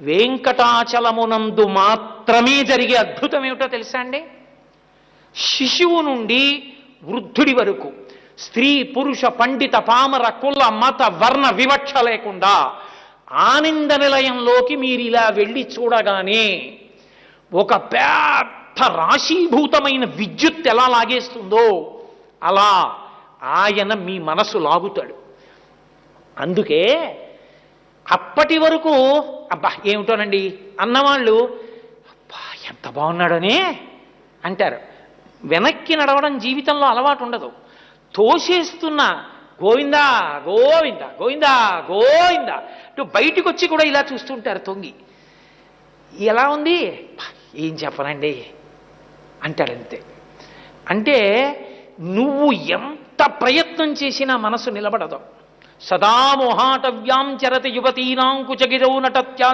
వెంకటాచలమునందు మాత్రమే జరిగే అద్భుతం ఏమిటో తెలుసా అండి? శిశువు నుండి వృద్ధుడి వరకు, స్త్రీ పురుష పండిత పామర కుల మత వర్ణ వివక్ష లేకుండా ఆనంద నిలయంలోకి మీరు ఇలా వెళ్ళి చూడగానే ఒక పెద్ద రాశీభూతమైన విద్యుత్ ఎలా లాగేస్తుందో అలా ఆయన మీ మనసు లాగుతాడు. అందుకే అప్పటి వరకు అబ్బా ఏమిటోనండి అన్నవాళ్ళు అబ్బా ఎంత బాగున్నాడని అంటారు. వెనక్కి నడవడం జీవితంలో అలవాటు ఉండదు. తోసేస్తున్న గోవిందా గోవింద గోవిందా గోవింద ఇటు బయటికి వచ్చి కూడా ఇలా చూస్తుంటారు తొంగి. ఎలా ఉంది ఏం చెప్పనండి అంటాడంతే. అంటే నువ్వు ఎంత ప్రయత్నం చేసినా మనసు నిలబడదు. సదా మోహాటవ్యాం చరతి యువతీనాం కుచగిరౌ నటత్యా